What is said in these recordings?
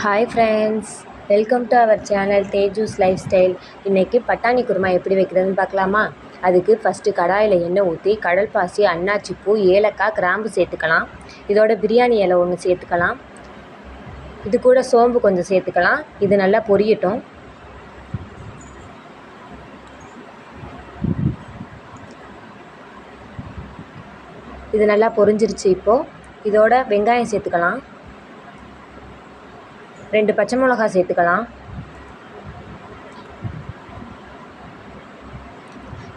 Hi friends, welcome to our channel Teju's life style. இன்றைக்கி பட்டாணி குருமா எப்படி வைக்கிறதுன்னு பார்க்கலாமா? அதுக்கு ஃபஸ்ட்டு கடாயில் எண்ணெய் ஊற்றி கடல் பாசி, அன்னாச்சிப்பூ, ஏலக்காய், கிராம்பு சேர்த்துக்கலாம். இதோட பிரியாணி இலை ஒன்று சேர்த்துக்கலாம். இது கூட சோம்பு கொஞ்சம் சேர்த்துக்கலாம். இது நல்லா பொரியட்டும். இது நல்லா பொரிஞ்சிருச்சு. இப்போது இதோட வெங்காயம் சேர்த்துக்கலாம். 2 பச்சை மிளகாய் சேர்த்துக்கலாம்.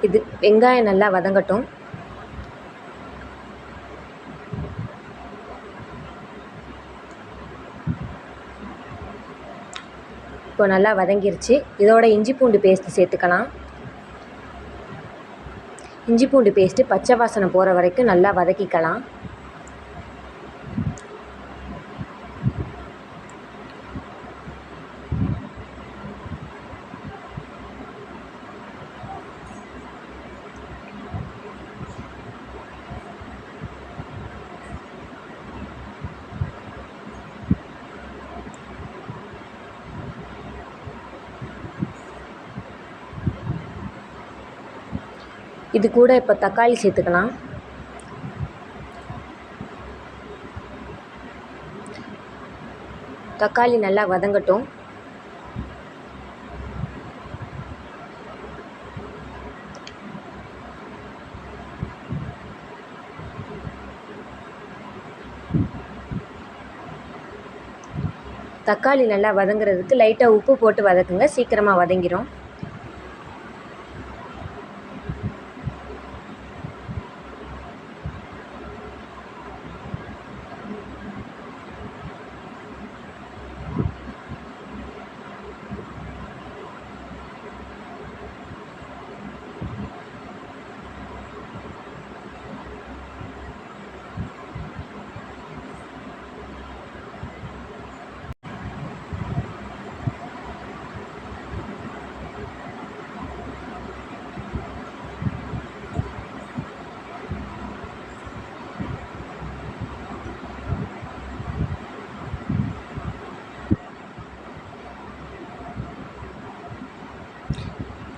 இது வெங்காயம் நல்லா வதங்கட்டும். இப்போ நல்லா வதங்கிருச்சு. இதோட இஞ்சி பூண்டு பேஸ்ட்டு சேர்த்துக்கலாம். இஞ்சி பூண்டு பேஸ்ட்டு பச்சை வாசனை போகிற வரைக்கும் நல்லா வதக்கிக்கலாம். இது கூட இப்போ தக்காளி சேர்த்துக்கலாம். தக்காளி நல்லா வதங்கட்டும். தக்காளி நல்லா வதங்குறதுக்கு லைட்டாக உப்பு போட்டு வதக்குங்க, சீக்கிரமாக வதங்கிடும்.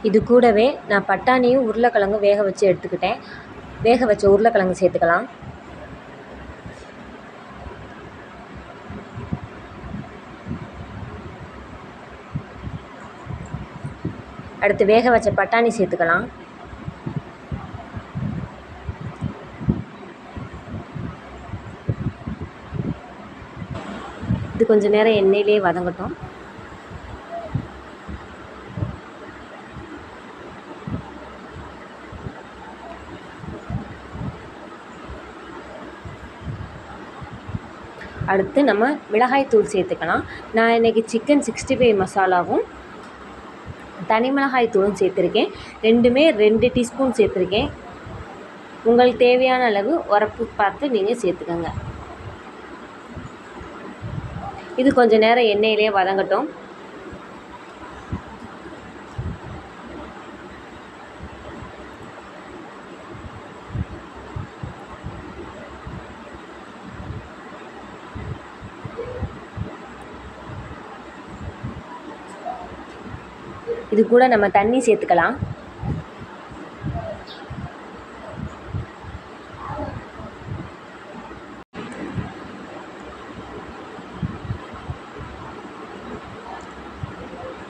இது கூடவே நான் பட்டாணியும் உருளைக்கிழங்கும் வேக வச்சு எடுத்துக்கிட்டேன். வேக வச்ச உருளைக்கிழங்கு சேர்த்துக்கலாம். அடுத்து வேக வச்ச பட்டாணி சேர்த்துக்கலாம். இது கொஞ்சம் நேரம் எண்ணெயிலே வதங்கட்டும். அடுத்து நம்ம மிளகாய் தூள் சேர்த்துக்கலாம். நான் இன்றைக்கி சிக்கன் 65 மசாலாவும் தனி மிளகாய் தூளும் சேர்த்துருக்கேன். ரெண்டுமே 2 டீஸ்பூன் சேர்த்துருக்கேன். உங்களுக்கு தேவையான அளவு உரப்பு பார்த்து நீங்கள் சேர்த்துக்கோங்க. இது கொஞ்சம் நேரம் எண்ணெயிலே வதங்கட்டும். இது கூட நம்ம தண்ணி சேர்த்துக்கலாம்.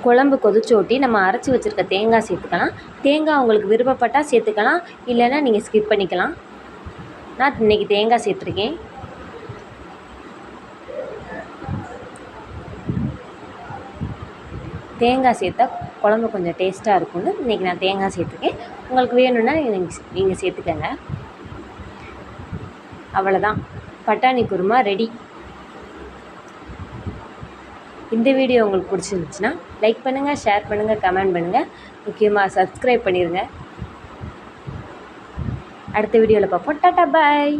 குழம்பு கொதிச்சோட்டி நம்ம அரைச்சி வச்சுருக்க தேங்காய் சேர்த்துக்கலாம். தேங்காய் உங்களுக்கு விருப்பப்பட்டால் சேர்த்துக்கலாம், இல்லைன்னா நீங்கள் ஸ்கிப் பண்ணிக்கலாம். நான் இன்றைக்கி தேங்காய் சேர்த்துருக்கேன். தேங்காய் சேர்த்தா குழம்பு கொஞ்சம் டேஸ்ட்டாக இருக்கும்னு இன்றைக்கி நான் தேங்காய் சேர்த்துக்கேன். உங்களுக்கு வேணும்னா நீங்கள் சேர்த்துக்கங்க. அவ்வளோதான், பட்டாணி குருமா ரெடி. இந்த வீடியோ உங்களுக்கு பிடிச்சிருந்துச்சுன்னா லைக் பண்ணுங்கள், ஷேர் பண்ணுங்கள், கமெண்ட் பண்ணுங்கள். முக்கியமாக சப்ஸ்கிரைப் பண்ணிடுங்க. அடுத்த வீடியோவில் பார்ப்போம். டாட்டா பாய்.